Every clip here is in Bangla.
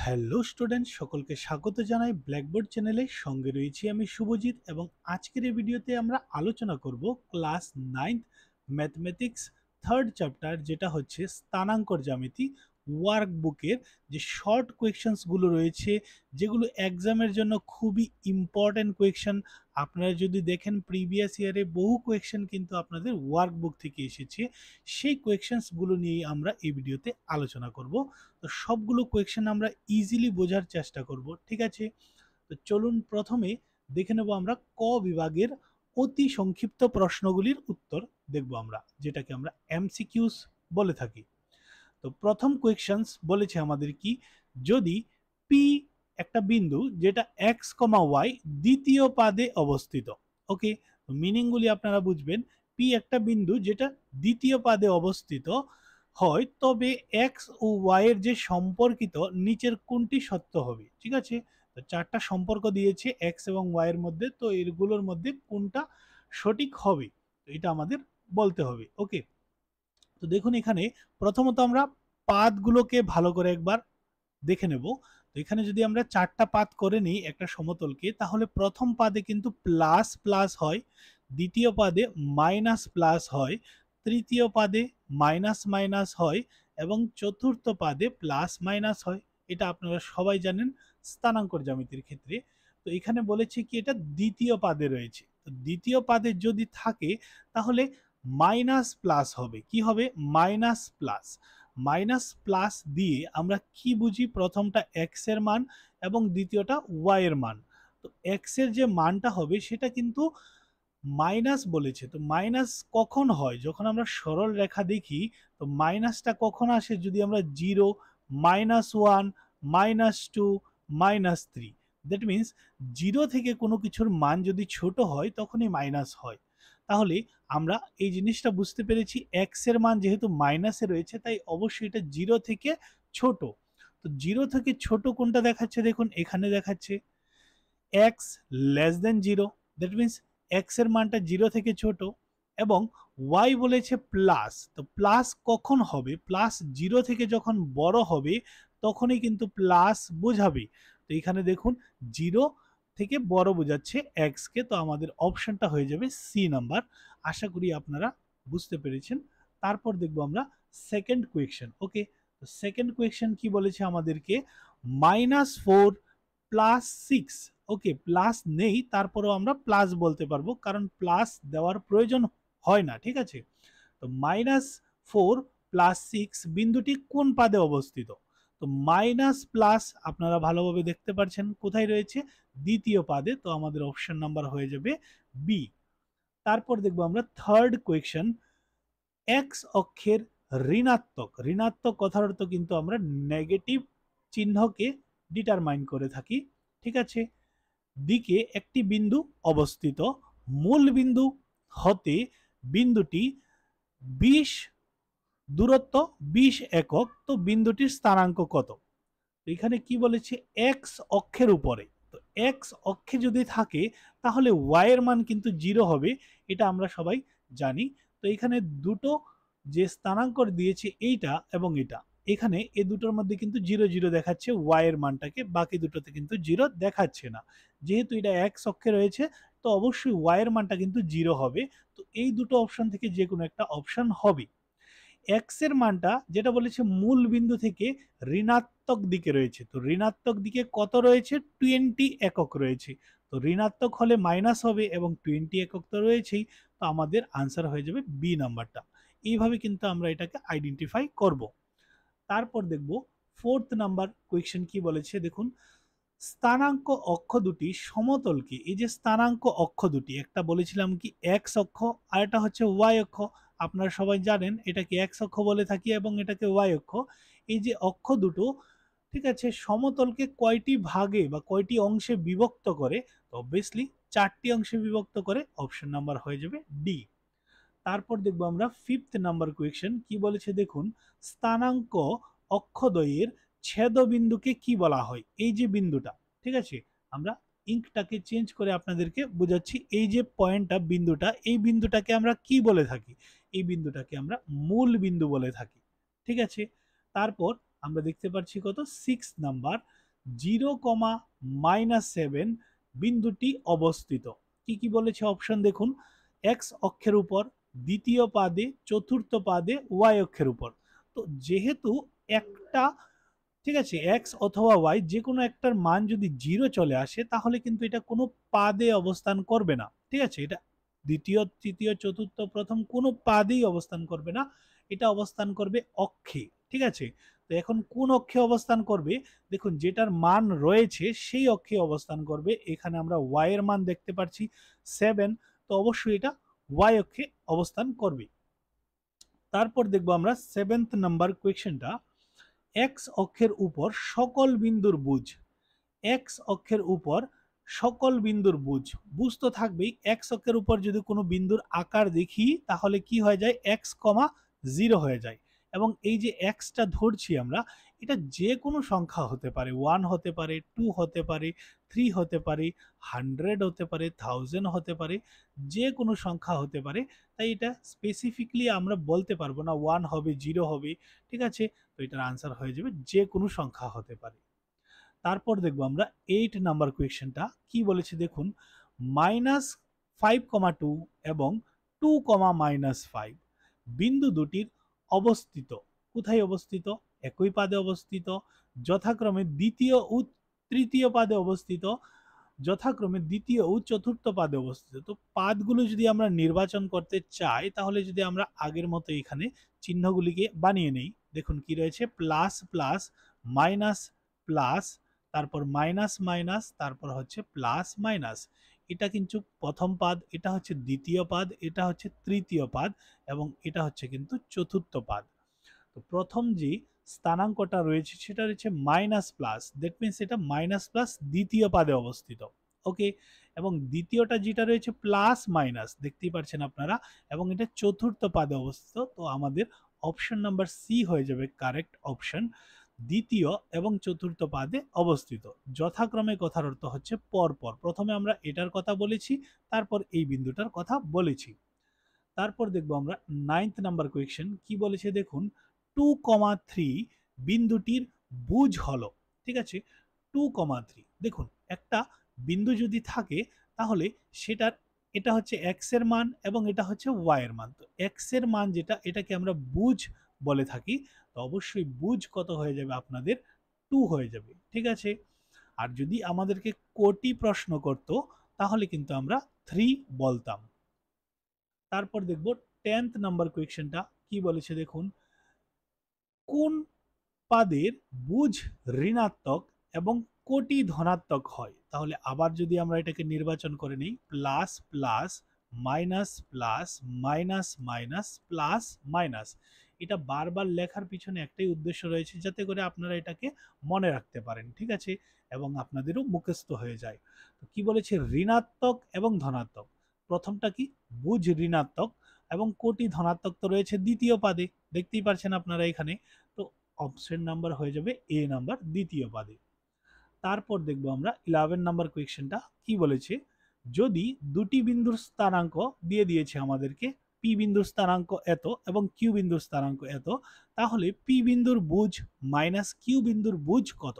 হ্যালো স্টুডেন্ট, সকলকে স্বাগত জানাই ব্ল্যাকবোর্ড চ্যানেলে। সঙ্গে রয়েছি আমি শুভজিৎ এবং আজকের এই ভিডিওতে আমরা আলোচনা করব class 9th mathematics third chapter, যেটা হচ্ছে স্থানাঙ্কর জ্যামিতি ওয়ার্কবুকের যে শর্ট কোয়েশ্চেন্সগুলো রয়েছে, যেগুলো এক্সামের জন্য খুবই ইম্পর্ট্যান্ট কোয়েশ্চেন। আপনারা যদি দেখেন প্রিভিয়াস ইয়ারে বহু কোয়েশ্চেন কিন্তু আপনাদের ওয়ার্কবুক থেকে এসেছে। সেই কোয়েশ্চেন্সগুলো নিয়েই আমরা এই ভিডিওতে আলোচনা করব। তো সবগুলো কোয়েশ্চেন আমরা ইজিলি বোঝার চেষ্টা করব, ঠিক আছে? তো চলুন প্রথমে দেখে নেব আমরা ক বিভাগের অতি সংক্ষিপ্ত প্রশ্নগুলির উত্তর দেখব আমরা, যেটাকে আমরা এমসিকিউস বলে থাকি। তো প্রথম কোয়েশ্চেন্স বলেছে আমাদের কি, যদি পি একটা বিন্দু যেটা এক্স কমা ওয়াই দ্বিতীয় পাদে অবস্থিত। ওকে, তো মিনিংগুলি আপনারা বুঝবেন। পি একটা বিন্দু যেটা দ্বিতীয় পাদে অবস্থিত হয়, তবে এক্স ও ওয়াই এর যে সম্পর্কিত নিচের কোনটি সত্য হবে। ঠিক আছে, তো চারটা সম্পর্ক দিয়েছে এক্স এবং ওয়াই এর মধ্যে, তো এগুলোর মধ্যে কোনটা সঠিক হবে, তো এটা আমাদের বলতে হবে। ওকে, তো দেখুন এখানে প্রথমত আমরা পাতগুলোকে ভালো করে একবার দেখে নেব। তো এখানে যদি আমরা চারটা পাত করে নিই একটা সমতলকে, তাহলে প্রথম পাদে কিন্তু প্লাস প্লাস হয়, দ্বিতীয় পাদে মাইনাস প্লাস হয়, তৃতীয় পাদে মাইনাস মাইনাস হয় এবং চতুর্থ পাদে প্লাস মাইনাস হয়। এটা আপনারা সবাই জানেন স্থানাঙ্কর জ্যামিতির ক্ষেত্রে। তো এখানে বলেছে কি এটা দ্বিতীয় পাদে রয়েছে, তো দ্বিতীয় পাদে যদি থাকে তাহলে মাইনাস প্লাস হবে। কি হবে? Minus plus. মাইনাস প্লাস দিয়ে আমরা কি বুঝি? প্রথমটা এক্স এর মান এবং দ্বিতীয়টা ওয়াই এর মান। তো এক্স এর যে মানটা হবে সেটা কিন্তু মাইনাস বলেছে। তো মাইনাস কখন হয়? যখন আমরা সরল রেখা দেখি। তো মাইনাসটা কখন আসে? যদি আমরা 0, -1, -2, -3, দ্যাট মিনস 0 থেকে কোনো কিছুর মান যদি ছোট হয় তখনই মাইনাস হয়। তাহলে আমরা এই জিনিসটা বুঝতে পেরেছি, এক্স এর মান যেহেতু মাইনাসে রয়েছে তাই অবশ্যই এটা 0 থেকে ছোট। তো 0 থেকে ছোট কোনটা দেখাচ্ছে? দেখুন এখানে দেখাচ্ছে x less than 0, that means x এর মানটা 0 থেকে ছোট। এবং ওয়াই বলেছে প্লাস, তো প্লাস কখন হবে? প্লাস 0 থেকে যখন বড় হবে তখনই কিন্তু প্লাস বোঝাবে। তো এখানে দেখুন 0 থেকে বড় বোঝাচ্ছে এক্স কে, তো আমাদের অপশনটা হয়ে যাবে সি নাম্বার। আশা করি আপনারা বুঝতে পেরেছেন। তারপর দেখবো আমরা সেকেন্ড কোয়েশ্চেন। ওকে, তো সেকেন্ড কোয়েশ্চেন কি বলেছে আমাদেরকে, -4 + 6। ওকে, প্লাস নেই, তারপরেও আমরা প্লাস বলতে পারবো কারণ প্লাস দেওয়ার প্রয়োজন হয় না। ঠিক আছে, তো -4 + 6 বিন্দুটি কোন পাদে অবস্থিত? তো মাইনাস প্লাস আপনারা ভালোভাবে দেখতে পাচ্ছেন কোথায় রয়েছে? দ্বিতীয় পাদে, তো আমাদের অপশন নাম্বার হয়ে যাবে বি। তারপর দেখবো আমরা থার্ড কোয়েশ্চেন, এক্স অক্ষের ঋণাত্মক, ঋণাত্মক কথার অর্থ কিন্তু আমরা নেগেটিভ চিহ্নকে ডিটারমাইন করে থাকি। ঠিক আছে, দিকে একটি বিন্দু অবস্থিত, মূল বিন্দু হতে বিন্দুটি 20 দূরত্ব 20 একক, তো বিন্দুটির স্থানাঙ্ক কত? তো এখানে কি বলেছে? এক্স অক্ষের উপরে, তো এক্স অক্ষে যদি থাকে তাহলে ওয়াই এর মান কিন্তু 0 হবে, এটা আমরা সবাই জানি। তো এখানে দুটো যে স্থানাঙ্কর দিয়েছে এইটা এবং এটা, এখানে এই দুটোর মধ্যে কিন্তু 0 0 দেখাচ্ছে ওয়াই এর মানটাকে, বাকি দুটোতে কিন্তু 0 দেখাচ্ছে না। যেহেতু এটা এক্স অক্ষে রয়েছে তো অবশ্যই ওয়াই এর মানটা কিন্তু 0 হবে। তো এই দুটো অপশন থেকে যে কোনো একটা অপশন হবে। এক্স এর মানটা যেটা বলেছে মূল বিন্দু থেকে ঋণাত্মক দিকে রয়েছে, তো ঋণাত্মক দিকে কত রয়েছে? 20 একক রয়েছে। তো ঋণাত্মক হলে মাইনাস হবে এবং 20 একক তো রয়েছেই, তো আমাদের আনসার হয়ে যাবে বি নাম্বারটা। এইভাবে কিন্তু আমরা এটাকে আইডেন্টিফাই করব। তারপর দেখব ফোর্থ নাম্বার কোয়েশ্চেন কি বলেছে, দেখুন স্থানাঙ্ক অক্ষ দুটি সমতলকে, এই যে স্থানাঙ্ক অক্ষ দুটি, একটা বলেছিলাম কি এক্স অক্ষ আর এটা হচ্ছে ওয়াই অক্ষ। আপনারা সবাই জানেন এটাকে এক্স অক্ষ বলে থাকি এবং এটাকে ওয়াই অক্ষ। এই যে অক্ষ দুটো, ঠিক আছে, সমতলকে কয়টি ভাগে বা কয়টি অংশে বিভক্ত করে? অবভিয়াসলি 4টি অংশে বিভক্ত করে, অপশন নাম্বার হয়ে যাবে ডি। তারপর দেখবো আমরা ফিফথ নাম্বার কোয়েশ্চেন কি বলেছে, দেখুন স্থানাঙ্ক অক্ষদ্বয়ের ছেদবিন্দুকে কি বলা হয়? এই যে বিন্দুটা, ঠিক আছে, আমরা ইঙ্কটাকে চেঞ্জ করে আপনাদেরকে বোঝাচ্ছি। এই যে পয়েন্টটা, বিন্দুটা, এই বিন্দুটাকে আমরা কি বলে থাকি? এই বিন্দুটাকে আমরা মূল বিন্দু বলে থাকি। ঠিক আছে, তারপর আমরা দেখতে পাচ্ছি কত 6 নাম্বার 0,-7 বিন্দুটি অবস্থিত। কি কি বলেছে অপশন দেখুন, এক্স অক্ষের উপর, দ্বিতীয় পাদে, চতুর্থ পাদে, ওয়াই অক্ষের উপর। তো যেহেতু একটা, ঠিক আছে, এক্স অথবা ওয়াই যে কোনো একটার মান যদি 0 চলে আসে তাহলে কিন্তু এটা কোনো পাদে অবস্থান করবে না। ঠিক আছে, এটা দ্বিতীয়, তৃতীয়, চতুর্থ, প্রথম কোনো পাদেই অবস্থান করবে না, এটা অবস্থান করবে অক্ষে। ঠিক আছে, তো এখন কোন অক্ষে অবস্থান করবে, দেখুন যেটার মান রয়েছে সেই অক্ষে অবস্থান করবে। এখানে আমরা ওয়াই এর মান দেখতে পাচ্ছি 7, তো অবশ্যই এটা ওয়াই অক্ষে অবস্থান করবে। তারপর দেখবো আমরা 7th নাম্বার কোয়েশ্চেনটা, এক্স অক্ষের উপর সকল বিন্দুর বুঝ। এক্স অক্ষের উপর সকল বিন্দুর বুঝ, বুঝ তো থাকবেই। এক্স অক্ষের উপর যদি কোনো বিন্দুর আকার দেখি তাহলে কি হয়ে যায়, এক্স কমা 0 হয়ে যায়। এবং এই যে এক্সটা ধরছি আমরা, এটা যে কোনো সংখ্যা হতে পারে, 1 হতে পারে, 2 হতে পারে, 3 হতে পারে, 100 হতে পারে, 1000 হতে পারে, যে কোনো সংখ্যা হতে পারে। তাই এটা স্পেসিফিকলি আমরা বলতে পারবো না 1 হবে, 0 হবে। ঠিক আছে, তো এটার আনসার হয়ে যাবে যে কোনো সংখ্যা হতে পারে। তারপর দেখবো আমরা 8 নাম্বার কোয়েশ্চেনটা কি বলেছে দেখুন, -5,2 এবং 2,-5 বিন্দু দুটির অবস্থিত, কোথায় অবস্থিত, একই পাদে অবস্থিত, যথাক্রমে দ্বিতীয় ও তৃতীয় পাদে অবস্থিত, যথাক্রমে দ্বিতীয় ও চতুর্থ পাদে অবস্থিত। তো পাদগুলো যদি আমরা নির্বাচন করতে চাই তাহলে যদি আমরা আগের মতো এখানে চিহ্নগুলিকে বানিয়ে নেই, দেখুন কি রয়েছে, প্লাস প্লাস, মাইনাস প্লাস, তারপর মাইনাস মাইনাস, তারপর হচ্ছে প্লাস মাইনাস। এটা কিন্তু প্রথম পাদ, এটা হচ্ছে দ্বিতীয় পাদ, এটা হচ্ছে তৃতীয় পাদ, এবং এটা হচ্ছে কিন্তু চতুর্থ পাদ। তো প্রথম যে স্থানাঙ্কটা রয়েছে সেটা রয়েছে মাইনাস প্লাস, দ্যাট মিনস এটা মাইনাস প্লাস দ্বিতীয় পাদে অবস্থিত। ওকে, এবং দ্বিতীয়টা যেটা রয়েছে প্লাস মাইনাস, দেখতেই পাচ্ছেন আপনারা, এবং এটা চতুর্থ পাদে অবস্থিত। তো আমাদের অপশন নাম্বার সি হয়ে যাবে কারেক্ট অপশন, দ্বিতীয় এবং চতুর্থ পাদে অবস্থিত। যথাক্রমে কথার অর্থ হচ্ছে পরপর, প্রথমে আমরা এটার কথা বলেছি, তারপর এই বিন্দুটার কথা বলেছি। তারপর দেখবো আমরা 9th নাম্বার কোয়েশ্চেন কি বলেছে দেখুন, 2,3 বিন্দুটির বুঝ হলো। ঠিক আছে, 2,3, দেখুন একটা বিন্দু যদি থাকে তাহলে সেটার, এটা হচ্ছে এক্স এর মান এবং এটা হচ্ছে ওয়াই এর মান। তো এক্স এর মান যেটা, এটাকে আমরা বুঝ বলে থাকি। তো অবশ্যই বুঝ কত হয়ে যাবে আপনাদের, 2 হয়ে যাবে। ঠিক আছে, আর যদি আমাদেরকে কোটি প্রশ্ন করত তাহলে কিন্তু আমরা 3 বলতাম। তারপর দেখব 10th নাম্বার কোয়েশ্চেনটা কি বলেছে দেখুন, কোন পাদের বুঝ ঋণাত্মক এবং কোটি ধনাত্মক হয়। তাহলে আবার যদি আমরা এটাকে নির্বাচন করে নিই, plus plus, minus plus, minus minus, plus minus. এটা বারবার লেখার পিছনে একটাই উদ্দেশ্য রয়েছে, যাতে করে আপনারা এটাকে মনে রাখতে পারেন। ঠিক আছে, এবং আপনাদেরও মুখস্থ হয়ে যায়। তো কি বলেছে, ঋণাত্মক এবং ধনাত্মক। প্রথমটা কি, বুঝ ঋণাত্মক, এবং কোটি ধনাত্মক তো রয়েছে দ্বিতীয় পাদে, দেখতেই পাচ্ছেন আপনারা এখানে। তো অপশন নাম্বার হয়ে যাবে এ নাম্বার, দ্বিতীয় পাদে। তারপর দেখবো আমরা 11 নাম্বার কোয়েশ্চেনটা কি বলেছে, যদি দুটি বিন্দুর স্থানাঙ্ক দিয়ে দিয়েছে আমাদেরকে, পি বিন্দুর স্থানাঙ্ক এত এবং কিউ বিন্দুর স্থানাঙ্ক এত, তাহলে পি বিন্দুর বুঝ মাইনাস কিউ বিন্দুর বুঝ কত।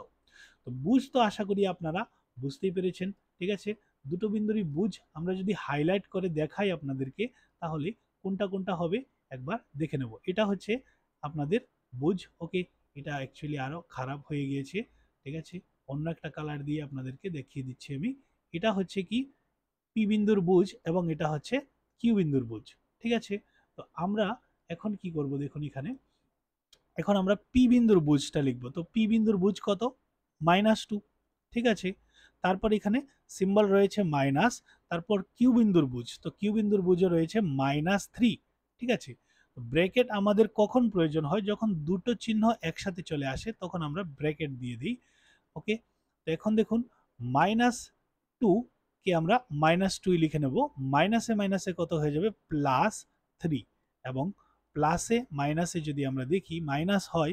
তো বুঝ তো আশা করি আপনারা বুঝতেই পেরেছেন। ঠিক আছে, দুটো বিন্দুরই বুঝ আমরা যদি হাইলাইট করে দেখাই আপনাদেরকে, তাহলে কোনটা কোনটা হবে একবার দেখে নেব। এটা হচ্ছে আপনাদের বুঝ। ওকে, এটা অ্যাকচুয়ালি আরো খারাপ হয়ে গিয়েছে। ঠিক আছে, অন্য একটা কালার দিয়ে আপনাদেরকে দেখিয়ে দিচ্ছি আমি। এটা হচ্ছে কি পি বিন্দুর বুঝ এবং এটা হচ্ছে কিউ বিন্দুর বুঝ। ঠিক আছে, তো আমরা এখন কি করব দেখুন, এখানে এখন আমরা পি বিন্দুর বুঝটা লিখব। তো পি বিন্দুর বুঝ কত, -2। ঠিক আছে, তারপর এখানে সিম্বল রয়েছে মাইনাস, তারপর কিউ বিন্দুর বুঝ, তো কিউ বিন্দুর বুঝে রয়েছে -3। ঠিক আছে, তো ব্র্যাকেট আমাদের কখন প্রয়োজন হয়, যখন দুটো চিহ্ন একসাথে চলে আসে তখন আমরা ব্র্যাকেট দিয়ে দিই। ওকে, তো এখন দেখুন -2 কে আমরা -2 লিখে নেব, মাইনাসে মাইনাসে কত হয়ে যাবে, +3, এবং প্লাসে মাইনাসে যদি আমরা দেখি মাইনাস হয়,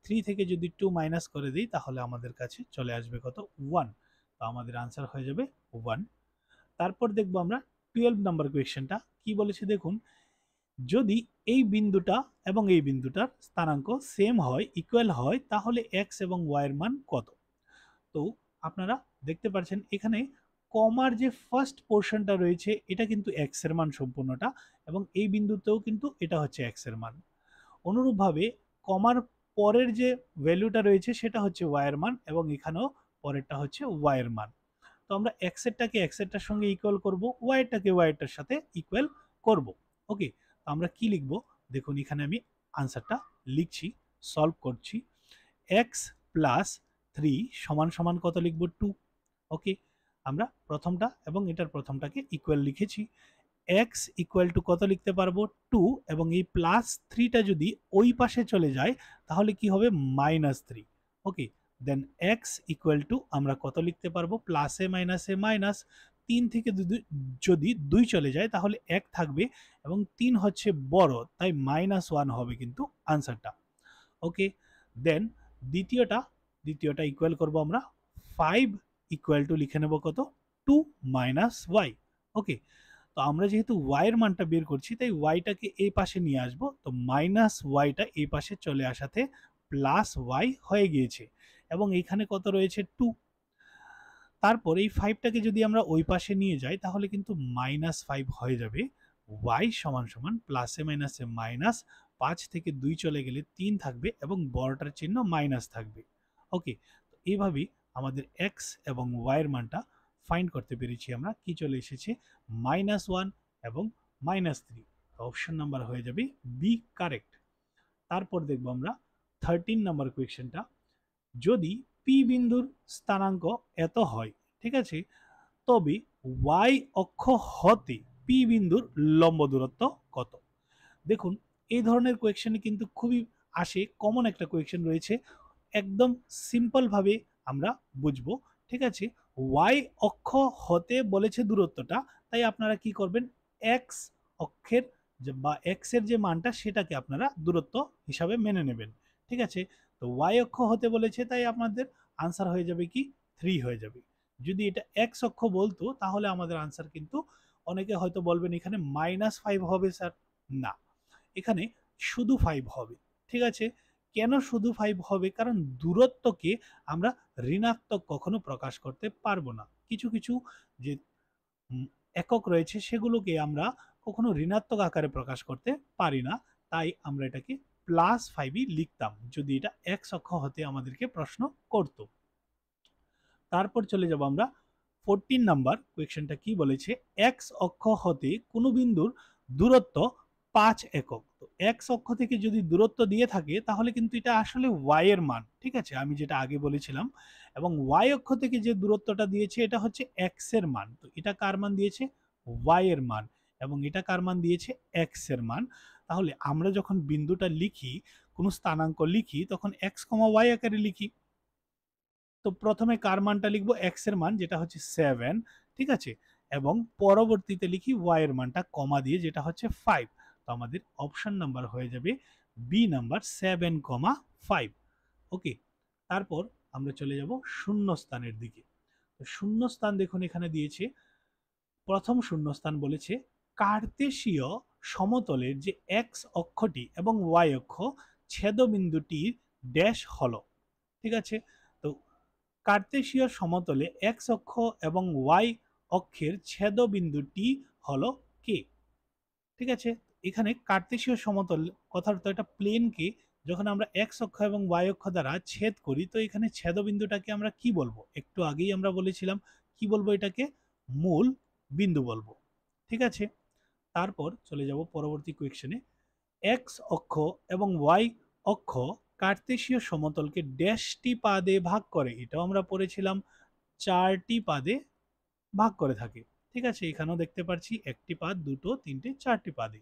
3 থেকে যদি 2 মাইনাস করে দিই তাহলে আমাদের কাছে চলে আসবে কত, 1। তো আমাদের আনসার হয়ে যাবে 1। তারপর দেখবো আমরা 12 নাম্বার কোয়েশ্চেনটা কি বলেছে দেখুন, যদি এই বিন্দুটা এবং এই বিন্দুটার স্থানাঙ্ক সেম হয়, ইকুয়াল হয়, তাহলে এক্স এবং ওয়াই এর মান কত? তো আপনারা দেখতে পাচ্ছেন এখানে কমার যে ফার্স্ট পোর্শনটা রয়েছে এটা কিন্তু এক্স এর মান সম্পূর্ণটা, এবং এই বিন্দুতেও কিন্তু এটা হচ্ছে এক্স এর মান। অনুরূপভাবে কমার পরের যে ভ্যালুটা রয়েছে সেটা হচ্ছে ওয়াই এর মান, এবং এখানেও পরেরটা হচ্ছে ওয়াই এর মান। তো আমরা এক্স এরটাকে এক্স এরটার সঙ্গে ইকুয়াল করব, ওয়াই এরটাকে ওয়াই এরটার সাথে ইকুয়াল করব। ওকে, তো আমরা কি লিখব? দেখুন এখানে আমি আনসারটা লিখছি, সলভ করছি। এক্স প্লাস 3 সমান সমান কত লিখব? 2। ওকে, আমরা প্রথমটা এবং এটার প্রথমটাকে ইকুয়াল লিখেছি। এক্স ইকুয়াল টু কত লিখতে পারবো? 2, এবং এই প্লাস 3টা যদি ওই পাশে চলে যায় তাহলে কি হবে? -3। ওকে, দেন এক্স ইকুয়াল টু আমরা কত লিখতে পারবো? প্লাসে মাইনাসে মাইনাস, 3 থেকে যদি 2 চলে যায় তাহলে 1 থাকবে, এবং 3 হচ্ছে বড়, তাই -1 হবে কিন্তু আনসারটা। ওকে, দেন দ্বিতীয়টা ইকুয়াল করব আমরা। 5 ইকুয়াল টু লিখে নেব কত? 2 মাইনাস ওয়াই। ওকে, তো আমরা যেহেতু ওয়াই এর মানটা বের করছি তাই ওয়াইটাকে এই পাশে নিয়ে আসব, তো মাইনাস ওয়াইটা এই পাশে চলে আসাতে প্লাস ওয়াই হয়ে গিয়েছে, এবং এইখানে কত রয়েছে? 2। তারপর এই 5টাকে যদি আমরা ওই পাশে নিয়ে যাই তাহলে কিন্তু -5 হয়ে যাবে। ওয়াই সমান সমান প্লাসে মাইনাসে মাইনাস, 5 থেকে 2 চলে গেলে 3 থাকবে এবং বড়টার চিহ্ন মাইনাস থাকবে। ওকে, তো এইভাবেই আমাদের এক্স এবং ওয়াই এর মানটা ফাইন্ড করতে পেরেছি আমরা। কি চলে এসেছে? -1 এবং -3। অপশন নাম্বার হয়ে যাবে বি কারেক্ট। তারপর দেখবো আমরা 13 নাম্বার কোয়েশ্চেনটা। যদি পি বিন্দুর স্থানাঙ্ক এত হয়, ঠিক আছে, তবে ওয়াই অক্ষ হতে পি বিন্দুর লম্ব দূরত্ব কত? দেখুন এই ধরনের কোয়েশ্চেনে কিন্তু খুবই আসে, কমন একটা কোয়েশ্চেন রয়েছে, একদম সিম্পল ভাবে আমরা বুঝবো। ঠিক আছে, ওয়াই অক্ষ হতে বলেছে দূরত্বটা, তাই আপনারা কি করবেন? এক্স অক্ষের বা এক্স এর যে মানটা সেটাকে আপনারা দূরত্ব হিসাবে মেনে নেবেন। ঠিক আছে, তো ওয়াই অক্ষ হতে বলেছে তাই আপনাদের আনসার হয়ে যাবে কি? 3 হয়ে যাবে। যদি এটা এক্স অক্ষ বলতো তাহলে আমাদের আনসার কিন্তু, অনেকে হয়তো বলবেন এখানে -5 হবে স্যার। না, এখানে শুধু 5 হবে। ঠিক আছে, কেন শুধু 5 হবে? কারণ দূরত্বকে আমরা ঋণাত্মক কখনো প্রকাশ করতে পারবো না। কিছু কিছু যে উম, একক রয়েছে সেগুলোকে আমরা কখনো ঋণাত্মক আকারে প্রকাশ করতে পারি না, তাই আমরা এটাকে +5ই লিখতাম যদি এটা এক্স অক্ষ হতে আমাদেরকে প্রশ্ন করতো। তারপর চলে যাব আমরা 14 নাম্বার কোয়েশ্চেনটা কি বলেছে? এক্স অক্ষ হতে কোনো বিন্দুর দূরত্ব 5 একক। তো এক্স অক্ষ থেকে যদি দূরত্ব দিয়ে থাকে তাহলে কিন্তু এটা আসলে ওয়াই এর মান। ঠিক আছে, আমি যেটা আগে বলেছিলাম, এবং ওয়াই অক্ষ থেকে যে দূরত্বটা দিয়েছে এটা হচ্ছে এক্স এর মান। তো এটা কার মান দিয়েছে? ওয়াই এর মান। এবং এটা কার মান দিয়েছে? এক্স এর মান। তাহলে আমরা যখন বিন্দুটা লিখি, কোনো স্থানাঙ্ক লিখি, তখন এক্স কমা ওয়াই আকারে লিখি। তো প্রথমে কার মানটা লিখবো? এক্স এর মান যেটা হচ্ছে 7। ঠিক আছে, এবং পরবর্তীতে লিখি ওয়াই এর মানটা কমা দিয়ে যেটা হচ্ছে 5। তো আমাদের অপশন নাম্বার হয়ে যাবে বি নাম্বার 7,5। ওকে, তারপর আমরা চলে যাব শূন্য স্থানের দিকে। তো শূন্য স্থান দেখুন এখানে দিয়েছে, প্রথম শূন্যস্থান বলেছে কার্তেশীয় সমতলের যে এক্স অক্ষটি এবং ওয়াই অক্ষ ছেদবিন্দুটির ড্যাশ হলো। ঠিক আছে, তো কার্তেশীয় সমতলে এক্স অক্ষ এবং ওয়াই অক্ষের ছেদবিন্দুটি হলো কে? ঠিক আছে, এখানে কার্তেশীয় সমতল কথার তো এটা প্লেনকে যখন আমরা এক্স অক্ষ এবং ওয়াই অক্ষ দ্বারা ছেদ করি, তো এখানে ছেদবিন্দুটাকে আমরা কি বলবো? একটু আগেই আমরা বলেছিলাম কি বলবো? এটাকে মূল বিন্দু বলবো। ঠিক আছে, তারপর চলে যাব পরবর্তী কোয়েশ্চেনে। এক্স অক্ষ এবং ওয়াই অক্ষ কার্তেশীয় সমতলকে ড্যাশটি পাদে ভাগ করে, এটাও আমরা পড়েছিলাম, 4টি পাদে ভাগ করে থাকে। ঠিক আছে, এখানেও দেখতে পাচ্ছি একটি পাদ, দুটো, তিনটে, 4টি পাদে।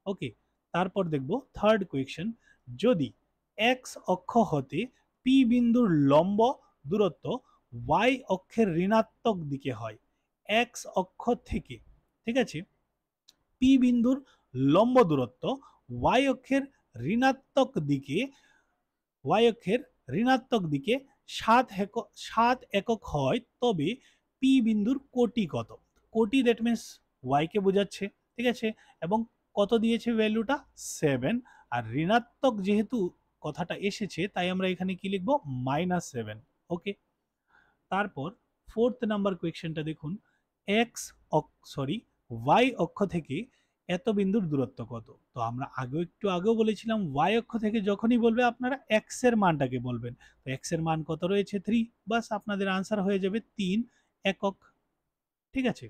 ওকে, তারপর দেখব থার্ড কোয়েশ্চেন। যদি এক্স অক্ষ হতে পি বিন্দুর লম্ব দূরত্ব ওয়াই অক্ষের ঋণাত্মক দিকে হয়, এক্স অক্ষ থেকে, ঠিক আছে, পি বিন্দুর লম্ব দূরত্ব ওয়াই অক্ষের ঋণাত্মক দিকে, ওয়াই অক্ষের ঋণাত্মক দিকে 7 একক হয়, তবে পি বিন্দুর কোটি কত? কোটি দ্যাট মিনস ওয়াই কে বোঝাচ্ছে। ঠিক আছে, এবং কত দিয়েছে ভ্যালুটা 7, আর ঋণাত্মক যেহেতু কথাটা এসেছে তাই আমরা এখানে কি লিখব -7। ওকে, তারপর 4th নাম্বার কোয়েশ্চেনটা দেখুন, এক্স সরি ওয়াই অক্ষ থেকে এত বিন্দুর দূরত্ব কত। তো আমরা একটু আগেও বলেছিলাম ওয়াই অক্ষ থেকে যখনই বলবে আপনারা এক্স এর মানটাকে বলবেন। তো এক্স এর মান কত রয়েছে 3, বাস আপনাদের আনসার হয়ে যাবে 3 একক। ঠিক আছে,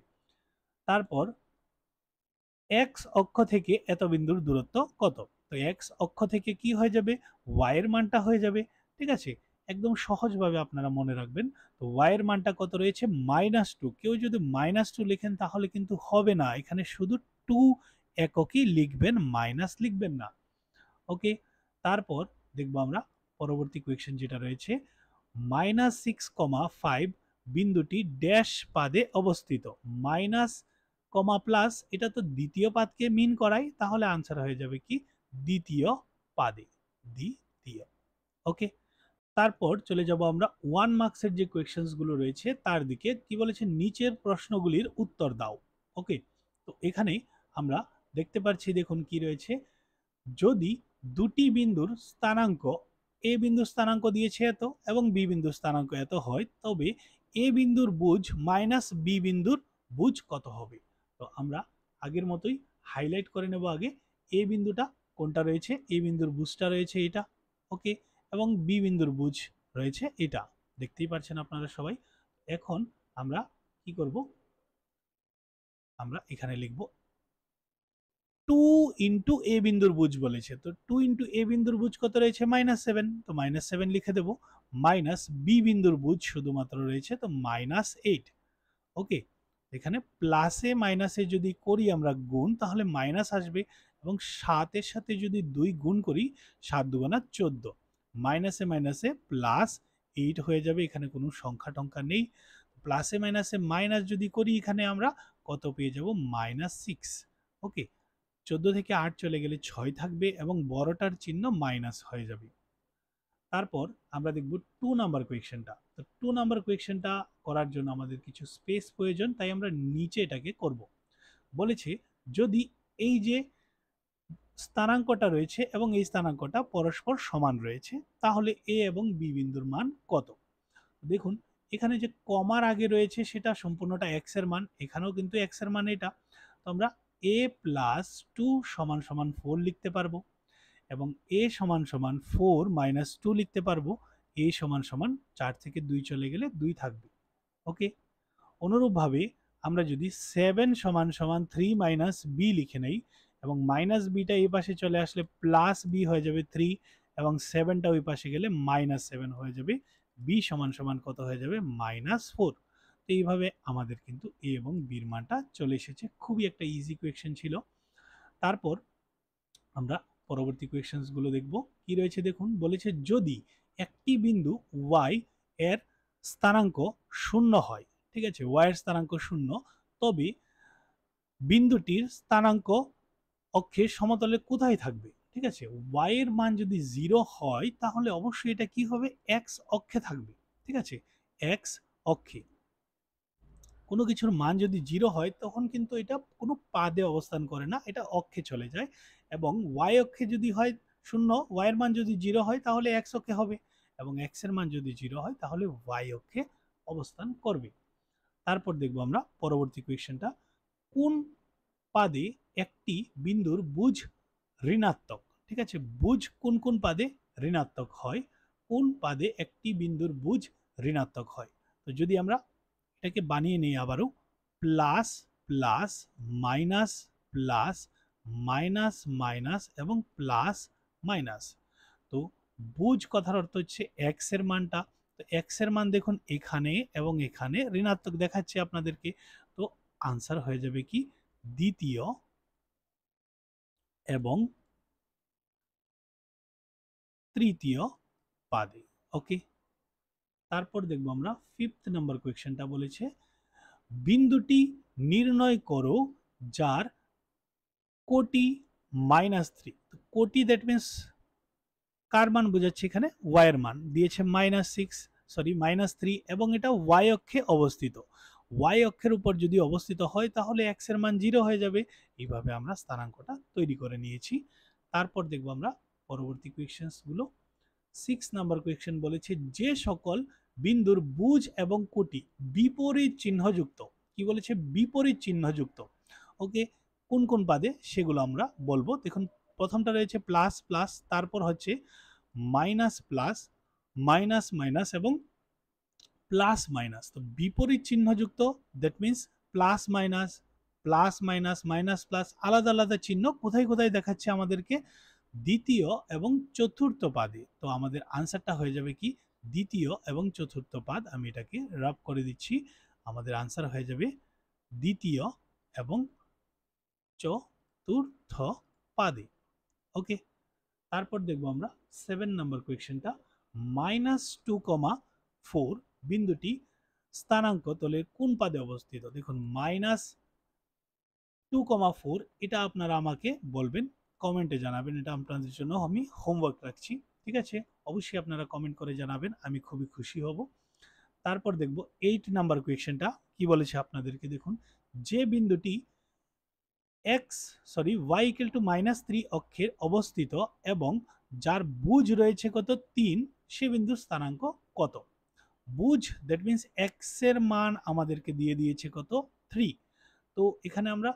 তারপর এক্স অক্ষ থেকে এত বিন্দুর দূরত্ব কত। তো এক্স অক্ষ থেকে কি হয়ে যাবে, ওয়াই এর মানটা হয়ে যাবে। ঠিক আছে, একদম সহজভাবে আপনারা মনে রাখবেন। তো ওয়াই এর মানটা কত রয়েছে -2। কেউ যদি -2 লিখেন তাহলে কিন্তু হবে না, এখানে শুধু 2 এককই লিখবেন, মাইনাস লিখবেন না। ওকে, তারপর দেখবো আমরা পরবর্তী কোয়েশ্চেন যেটা রয়েছে, -6,5 বিন্দুটি ড্যাশ পাদে অবস্থিত। মাইনাস কমা প্লাস এটা তো দ্বিতীয় পাদকে মিন করায়, তাহলে আনসার হয়ে যাবে কি দ্বিতীয় পাদে, দ্বিতীয়। ওকে, তারপর চলে যাব আমরা 1 মার্কসের যে কোয়েশ্চেন্স গুলো রয়েছে তার দিকে। কি বলেছে, নিচের প্রশ্নগুলির উত্তর দাও। ওকে, তো এখানে আমরা দেখতে পাচ্ছি, দেখুন কি রয়েছে, যদি দুটি বিন্দুর স্থানাঙ্ক, এ বিন্দুর স্থানাঙ্ক দিয়েছে এত এবং বি বিন্দুর স্থানাঙ্ক এত হয়, তবে এ বিন্দুর বুঝ মাইনাস বি বিন্দুর বুঝ কত হবে। তো আমরা আগের মতোই হাইলাইট করে নেব আগে এ বিন্দুটা কোনটা রয়েছে, এ বিন্দুর বুঝটা রয়েছে এটা। ওকে, এবং বি বিন্দুর বুঝ রয়েছে এটা, দেখতেই পাচ্ছেন আপনারা সবাই। এখন আমরা কি করব, আমরা এখানে লিখব 2 ইন্টু এ বিন্দুর বুঝ বলেছে, তো 2 ইন্টু এ বিন্দুর বুঝ কত রয়েছে -7, তো -7 লিখে দেব, মাইনাস বি বিন্দুর বুঝ শুধুমাত্র রয়েছে তো -8। ওকে, এখানে প্লাসে মাইনাসে যদি করি আমরা গুণ তাহলে মাইনাস আসবে, এবং 7 এর সাথে যদি 2 গুণ করি 7 দুগুণা 14, মাইনাসে মাইনাসে প্লাস 8 হয়ে যাবে, এখানে কোনো সংখ্যা টংখ্যা নেই। প্লাসে মাইনাসে মাইনাস যদি করি এখানে আমরা কত পেয়ে যাব -6। ওকে, 14 থেকে 8 চলে গেলে 6 থাকবে এবং বড়টার চিহ্ন মাইনাস হয়ে যাবে। তারপর আমরা দেখব 2 নাম্বার কোয়েশ্চেনটা। তো 2 নাম্বার কোয়েশ্চেনটা করার জন্য আমাদের কিছু স্পেস প্রয়োজন, তাই আমরা নিচে এটাকে করব। বলেছে যদি এই যে স্থানাঙ্কটা রয়েছে এবং এই স্থানাঙ্কটা পরস্পর সমান রয়েছে, তাহলে এ এবং বি বিন্দুর মান কত। দেখুন এখানে যে কমার আগে রয়েছে সেটা সম্পূর্ণটা এক্স এর মান, এখানেও কিন্তু এক্স এর মান এটা। তো আমরা a প্লাস 2 সমান সমান 4 লিখতে পারবো, এবং a সমান সমান 4 মাইনাস 2 লিখতে পারবো। a সমান সমান 4 থেকে 2 চলে গেলে 2 থাকবে। ওকে, অনুরূপভাবে আমরা যদি 7 সমান সমান 3 মাইনাস b লিখে নেই, এবং মাইনাস বিটা এই পাশে চলে আসলে প্লাস b হয়ে যাবে 3, এবং 7টা ওই পাশে গেলে -7 হয়ে যাবে, b সমান সমান কত হয়ে যাবে -4। তো এইভাবে আমাদের কিন্তু a এবং b এর মানটা চলে এসেছে, খুবই একটা ইজি কোয়েশ্চেন ছিল। তারপর আমরা পরবর্তী কোয়েশ্চেন্স গুলো দেখব। কি রয়েছে দেখুন, বলেছে যদি একটি বিন্দু y এর স্থানাঙ্ক 0 হয়, ঠিক আছে, y এর স্থানাঙ্ক 0, তবে বিন্দুটির স্থানাঙ্ক অক্ষের সমতলে কোথায় থাকবে। ঠিক আছে, y এর মান যদি 0 হয় তাহলে অবশ্যই এটা কি হবে, x অক্ষে থাকবে। ঠিক আছে, x অক্ষে কোনো কিছুর মান যদি 0 হয় তখন কিন্তু এটা কোনো পাদে অবস্থান করে না, এটা অক্ষে চলে যায়। এবং y অক্ষে যদি হয় 0, y এর মান যদি 0 হয় তাহলে x অক্ষে হবে, এবং x এর মান যদি 0 হয় তাহলে y অক্ষে অবস্থান করবে। তারপর দেখব আমরা পরবর্তী কোয়েশ্চেনটা, কোন পাদে একটি বিন্দুর বুঝ ঋণাত্মক। ঠিক আছে, বুঝ কোন কোন পাদে ঋণাত্মক হয়, কোন পাদে একটি বিন্দুর বুঝ ঋণাত্মক হয়। তো যদি আমরা এটাকে বানিয়ে নেই আবারও, plus plus minus plus minus minus এবং প্লাস মাইনাস। তো বুঝ কথার অর্থ হচ্ছে এক্স এর মানটা, তো এক্স এর মান দেখুন এখানে এবং এখানে ঋণাত্মক দেখাচ্ছে আপনাদেরকে, তো আনসার হয়ে যাবে কি দ্বিতীয় এবং তৃতীয় পাদে। ওকে, তারপর দেখবো আমরা 5th নাম্বার কোয়েশ্চেনটা। বলেছে বিন্দুটি নির্ণয় করো যার কোটি -3। তো কোটি দ্যাট মিনস কার মান বোঝাচ্ছে, এখানে ওয়াই এর মান দিয়েছে -3 এবং এটা ওয়াই অক্ষে অবস্থিত। ওয়াই অক্ষের উপর যদি অবস্থিত হয় তাহলে এক্স এর মান 0 হয়ে যাবে। এইভাবে আমরা স্থানাঙ্কটা তৈরি করে নিয়েছি। তারপর দেখব আমরা পরবর্তী কোয়েশ্চেন্সগুলো। 6 নাম্বার কোয়েশ্চেন বলেছে যে সকল বিন্দুর বুজ এবং কোটি বিপরীত চিহ্নযুক্ত। কি বলেছে? বিপরীত চিহ্নযুক্ত। ওকে, কোন কোন পাদে সেগুলো আমরা বলবো। দেখুন, প্রথমটা রয়েছে প্লাস প্লাস, তারপর হচ্ছে মাইনাস প্লাস, মাইনাস মাইনাস এবং প্লাস মাইনাস। তো বিপরীত চিহ্নযুক্ত, that means plus minus, plus minus, minus plus, আলাদা আলাদা চিহ্ন কোথায় কোথায় দেখাচ্ছে আমাদেরকে? দ্বিতীয় এবং চতুর্থ পাদে। তো আমাদের আনসারটা হয়ে যাবে কি? দ্বিতীয় এবং চতুর্থ পাদ। আমি এটাকে রাব করে দিচ্ছি। আমাদের আনসার হয়ে যাবে দ্বিতীয় এবং চতুর্থ পাদে। ওকে, তারপর দেখবো আমরা 7 নাম্বার কোয়েশ্চেনটা। -2,4 বিন্দুটি স্থানাঙ্ক তলের কোন পাদে অবস্থিত? দেখুন, -2,4 এটা আপনারা আমাকে বলবেন, কমেন্টে জানাবেন। এটা আপনাদের জন্য আমি হোমওয়ার্ক রাখছি। ঠিক আছে, অবশ্যই আপনারা কমেন্ট করে জানাবেন, আমি খুবই খুশি হব। তারপর দেখব 8 নাম্বার কোয়েশ্চেনটা কি বলেছে আপনাদেরকে। দেখুন, যে বিন্দুটি y ইকুয়াল টু -3 অক্ষের অবস্থিত এবং যার বুজ রয়েছে কত? 3, সে বিন্দুর স্থানাঙ্ক কত? বুজ, দ্যাট মিন্স এক্স এর মান আমাদেরকে দিয়ে দিয়েছে কত? 3। তো এখানে আমরা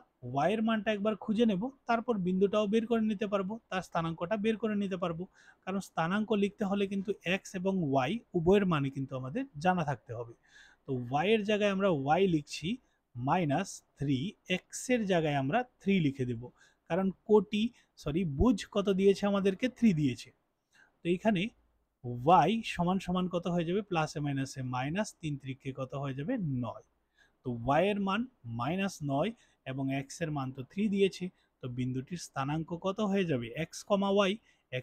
y এর মানটা একবার খুঁজে নেব, তারপর বিন্দুটাও বের করে নিতে পারবো, তার স্থানাঙ্কটা বের করে নিতে পারবো। কারণ স্থানাঙ্ক লিখতে হলে কিন্তু x এবং y উভয়ের মানই কিন্তু আমাদের জানা থাকতে হবে। তো y এর জায়গায় আমরা y লিখছি -3, x এর জায়গায় আমরা 3 লিখে দেব, কারণ বুঝ কত দিয়েছে আমাদেরকে? 3 দিয়েছে। তো এখানে y সমান সমান কত হয়ে যাবে? প্লাসে মাইনাসে মাইনাস, 3 3 কত হয়ে যাবে? 9। তো y এর মান -9 এবং x এর মান তো 3 দিয়েছে। তো বিন্দুটির স্থানাঙ্ক কত হয়ে যাবে? x, y,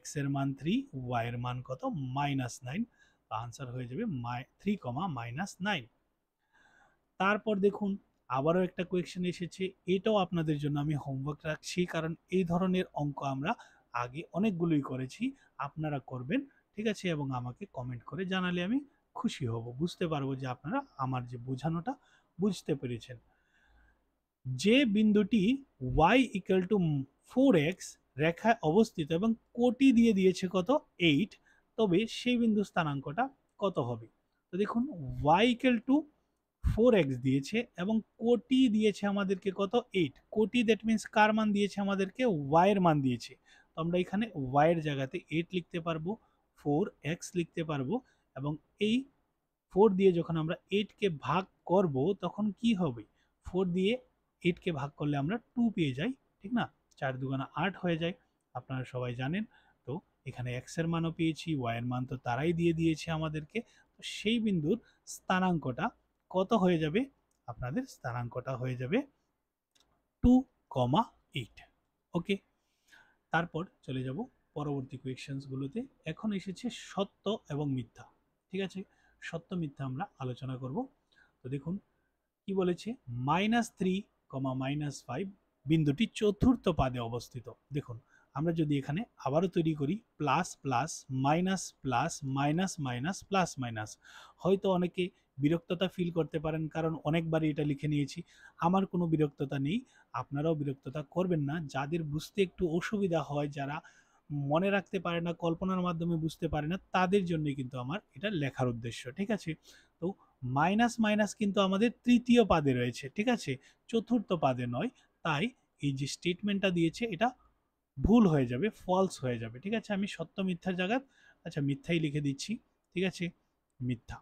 x এর মান 3, y এর মান কত? -9। তো আনসার হয়ে যাবে 3, -9। তারপর দেখুন, আবারও একটা কোয়েশ্চেন এসেছে, এটাও আপনাদের জন্য আমি হোমওয়ার্ক রাখছি, কারণ এই ধরনের অঙ্ক আমরা আগে অনেকগুলোই করেছি। আপনারা করবেন, ঠিক আছে, এবং আমাকে কমেন্ট করে জানালে আমি খুশি হব, বুঝতে পারবো যে আপনারা আমার যে বোঝানোটা বুঝতে পেরেছেন। যে বিন্দুটি y ইকুয়াল টু 4x রেখায় অবস্থিত এবং কোটি দিয়ে দিয়েছে কত? 8, তবে সেই বিন্দু স্থানাঙ্কটা কত হবে? তো দেখুন, y ইকুয়াল টু 4x দিয়েছে এবং কোটি দিয়েছে আমাদেরকে কত? 8। কোটি, দ্যাট মিন্স কার মান দিয়েছে আমাদেরকে? y এর মান দিয়েছে। তো আমরা এখানে y এর জায়গাতে 8 লিখতে পারবো, 4x লিখতে পারবো, এবং এই 4 দিয়ে যখন আমরা 8 কে ভাগ করব তখন কি হবে? 4 দিয়ে 8 কে ভাগ করলে আমরা 2 পেয়ে যাই, ঠিক না? 4 দুগুণা 8 হয়ে যায়, আপনারা সবাই জানেন। তো এখানে x এর মানও পেয়েছি, y এর মান তো তারাই দিয়ে দিয়েছে আমাদেরকে। তো সেই বিন্দুর স্থানাঙ্কটা কত হয়ে যাবে? আপনাদের স্থানাঙ্কটা হয়ে যাবে 2,8। ওকে, তারপর চলে যাব পরবর্তী কোয়েশ্চেন্স গুলোতে। এখন এসেছে সত্য এবং মিথ্যা। ঠিক আছে, সত্য মিথ্যা আমরা আলোচনা করব। তো দেখুন কি বলেছে, -3, -5 বিন্দুটি চতুর্থ পাদে অবস্থিত। দেখুন, আমরা যদি এখানে আবারও তৈরি করি plus plus, minus plus, minus minus, plus minus, হয়তো অনেকে বিরক্ততা ফিল করতে পারেন, কারণ অনেকবারই এটা লিখে নিয়েছি। আমার কোনো বিরক্ততা নেই, আপনারাও বিরক্ততা করবেন না। যাদের বুঝতে একটু অসুবিধা হয়, যারা মনে রাখতে পারে না, কল্পনার মাধ্যমে বুঝতে পারে না, তাদের জন্যই কিন্তু আমার এটা লেখার উদ্দেশ্য। ঠিক আছে, তো মাইনাস মাইনাস কিন্তু আমাদের তৃতীয় পাদে রয়েছে, ঠিক আছে, চতুর্থ পাদে নয়। তাই এই যে স্টেটমেন্টটা দিয়েছে এটা ভুল হয়ে যাবে, ফলস হয়ে যাবে। ঠিক আছে, আমি সত্য মিথ্যার জায়গায় আচ্ছা মিথ্যাই লিখে দিচ্ছি। ঠিক আছে, মিথ্যা।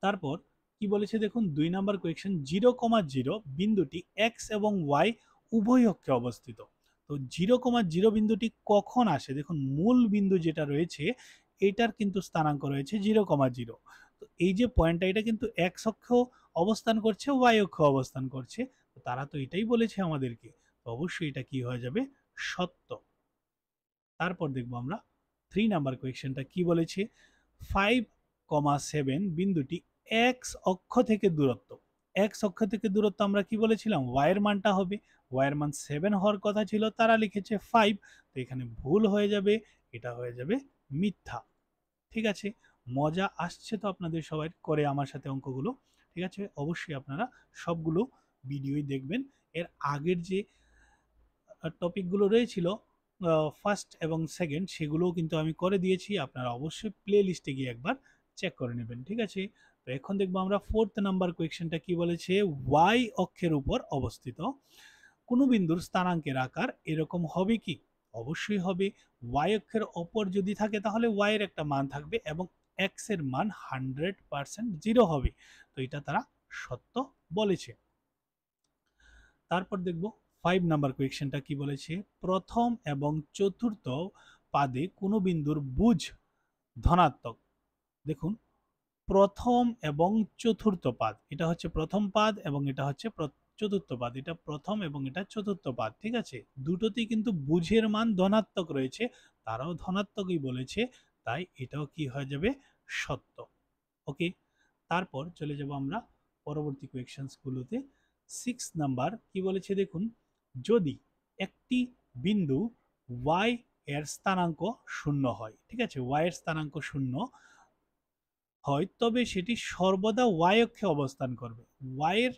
তারপর কি বলেছে দেখুন, 2 নাম্বার কোয়েশ্চেন, 0,0 বিন্দুটি এক্স এবং ওয়াই উভয় অক্ষে অবস্থিত। তো 0,0 বিন্দুটি কখন আসে? দেখুন, মূল বিন্দু যেটা রয়েছে এটার কিন্তু স্থানাঙ্ক রয়েছে 0,0। তো এই যে পয়েন্টটা, এটা কিন্তু এক্স অক্ষ অবস্থান করছে, ওয়াই অক্ষ অবস্থান করছে। তো তারা তো এটাই বলেছে আমাদেরকে, তো অবশ্যই এটা কি হয়ে যাবে? সত্য। তারপর দেখবো আমরা 3 নাম্বার কোয়েশ্চেনটা কি বলেছে, 5,7 বিন্দুটি এক্স অক্ষ থেকে দূরত্ব। এক্স অক্ষ থেকে দূরত্ব আমরা কি বলেছিলাম? ওয়াই এর মানটা হবে, ওয়াই এর মান 7 হওয়ার কথা ছিল, তারা লিখেছে 5। তো এখানে ভুল হয়ে যাবে, এটা হয়ে যাবে মিথ্যা। ঠিক আছে, মজা আসছে তো আপনাদের সবাই করে আমার সাথে অঙ্কগুলো? ঠিক আছে, অবশ্যই আপনারা সবগুলো ভিডিওই দেখবেন। এর আগের যে টপিকগুলো রয়েছিল ফার্স্ট এবং সেকেন্ড, সেগুলোও কিন্তু আমি করে দিয়েছি। আপনারা অবশ্যই প্লে লিস্টে গিয়ে একবার চেক করে নেবেন। ঠিক আছে, তো এখন দেখবো আমরা ফোর্থ নাম্বার কোয়েশ্চেনটা কি বলেছে। ওয়াই অক্ষের উপর অবস্থিত কোনো বিন্দুর স্থানাঙ্কের আকার এরকম হবে কি? অবশ্যই হবে। ওয়াই অক্ষের ওপর যদি থাকে তাহলে ওয়াই এর একটা মান থাকবে এবং এক্স এর মান 100% জিরো হবে। তো এটা তারা সত্য বলেছে। তারপর দেখব 5 নাম্বার কোয়েশ্চেনটা কি বলেছে। প্রথম এবং চতুর্থ পাদে কোনো বিন্দুর বুঝ ধনাত্মক। দেখুন, প্রথম এবং চতুর্থ পাদ, এটা হচ্ছে প্রথম পাদ এবং এটা হচ্ছে চতুর্থ পাদ। এটা প্রথম এবং এটা চতুর্থ পাদ। ঠিক আছে, দুটোতেই কিন্তু বুঝের মান ধনাত্মক রয়েছে, তারাও ধনাত্মকই বলেছে, তাই এটাও কি হয়ে যাবে, সত্য। ওকে, তারপর চলে যাব আমরা পরবর্তী কোয়েশ্চেন্স গুলোতে। 6 নাম্বার কি বলেছে দেখুন, যদি একটি বিন্দু y এর স্থানাঙ্ক শূন্য হয়, ঠিক আছে, y এর স্থানাঙ্ক শূন্য হয় তবে সেটি সর্বদা y অক্ষে অবস্থান করবে। y এর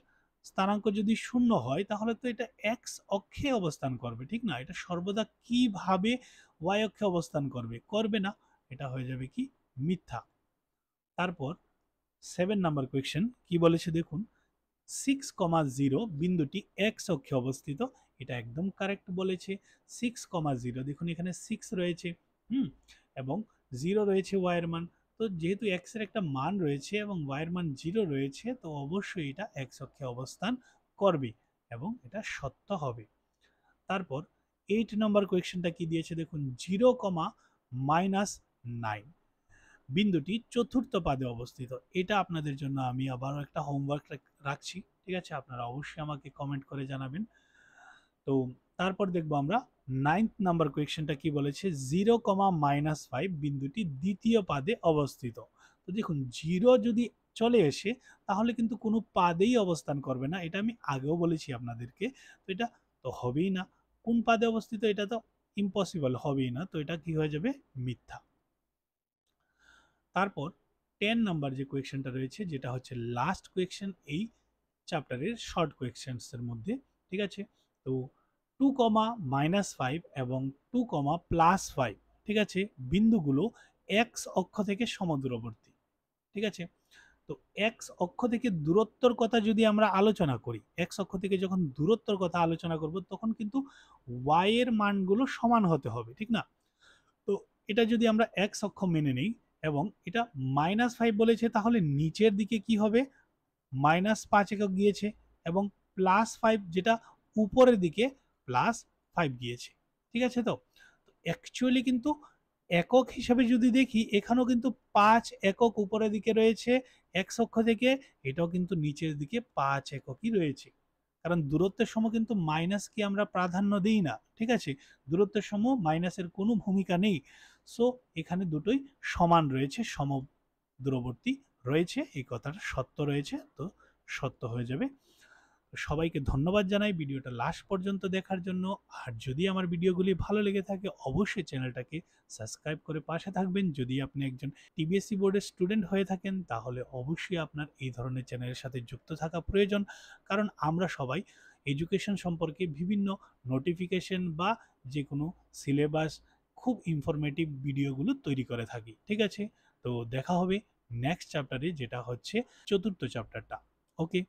স্থানাঙ্ক যদি শূন্য হয় তাহলে তো এটা x অক্ষে অবস্থান করবে, ঠিক না? এটা সর্বদা কিভাবে y অক্ষে অবস্থান করবে? করবে না, এটা হয়ে যাবে কি, মিথ্যা। তারপর 7 নাম্বার কোয়েশ্চেন কি বলেছে দেখুন, 6,0 বিন্দুটি এক্স অক্ষে অবস্থিত। এটা একদম কারেক্ট বলেছে। 6,0 দেখুন এখানে 6 রয়েছে, হুম, এবং 0 রয়েছে ওয়াই এর মান। তো যেহেতু এক্স এর একটা মান রয়েছে এবং ওয়াই এর মান 0 রয়েছে, তো অবশ্যই এটা এক্স অক্ষে অবস্থান করবে এবং এটা সত্য হবে। তারপর 8 নম্বর কোয়েশ্চেনটা কি দিয়েছে দেখুন, 0,-9 বিন্দুটি চতুর্থ পাদে অবস্থিত। এটা আপনাদের জন্য আমি আবারও একটা হোমওয়ার্ক রাখছি। ঠিক আছে, আপনারা অবশ্যই আমাকে কমেন্ট করে জানাবেন। তো তারপর দেখবো আমরা 9th নাম্বার কোয়েশ্চেনটা কি বলেছে, 0,-5 বিন্দুটি দ্বিতীয় পাদে অবস্থিত। তো দেখুন, 0 যদি চলে এসে তাহলে কিন্তু কোনো পাদেই অবস্থান করবে না, এটা আমি আগেও বলেছি আপনাদেরকে। তো এটা তো হবেই না, কোন পাদে অবস্থিত, এটা তো ইম্পসিবল, হবেই না, তো এটা কি হয়ে যাবে, মিথ্যা। তারপর 10 নাম্বার যে কোয়েশ্চেনটা রয়েছে, যেটা হচ্ছে লাস্ট কোয়েশ্চেন এই চ্যাপ্টারের শর্ট কোয়েশ্চেন্স এর মধ্যে। ঠিক আছে, তো 2,-5 এবং 2,+5, ঠিক আছে, বিন্দুগুলো এক্স অক্ষ থেকে সমদূরবর্তী। ঠিক আছে, তো এক্স অক্ষ থেকে দূরত্বর কথা যদি আমরা আলোচনা করি, এক্স অক্ষ থেকে যখন দূরত্বর কথা আলোচনা করব তখন কিন্তু ওয়াই এর মানগুলো সমান হতে হবে, ঠিক না? তো এটা যদি আমরা এক্স অক্ষ মেনে নেই এবং এটা -5 বলেছে, তাহলে নিচের দিকে কি হবে, -5 একক গিয়েছে এবং +5 যেটা উপরের দিকে +5 গিয়েছে। ঠিক আছে, তো অ্যাকচুয়ালি কিন্তু একক হিসাবে যদি দেখি, এখানেও কিন্তু 5 একক উপরের দিকে রয়েছে এক্স অক্ষ থেকে, এটাও কিন্তু নিচের দিকে 5 এককই রয়েছে। কারণ দূরত্বের সময় কিন্তু মাইনাস কি আমরা প্রাধান্য দিই না, ঠিক আছে, দূরত্বের সময় মাইনাসের কোনো ভূমিকা নেই। সো এখানে দুটোই সমান রয়েছে, সম দূরবর্তী রয়েছে, এই কথাটা সত্য রয়েছে, তো সত্য হয়ে যাবে। সবাইকে ধন্যবাদ জানাই ভিডিওটা লাস্ট পর্যন্ত দেখার জন্য। আর যদি আমার ভিডিওগুলি ভালো লেগে থাকে অবশ্যই চ্যানেলটাকে সাবস্ক্রাইব করে পাশে থাকবেন। যদি আপনি একজন টিবিএসসি বোর্ডের স্টুডেন্ট হয়ে থাকেন তাহলে অবশ্যই আপনার এই ধরনের চ্যানেলের সাথে যুক্ত থাকা প্রয়োজন, কারণ আমরা সবাই এডুকেশন সম্পর্কে বিভিন্ন নোটিফিকেশন বা যে কোনো সিলেবাস, খুব ইনফরমেটিভ ভিডিওগুলো তৈরি করে থাকি। ঠিক আছে, তো দেখা হবে নেক্সট চ্যাপ্টারে, যেটা হচ্ছে চতুর্থ চ্যাপ্টারটা। ওকে।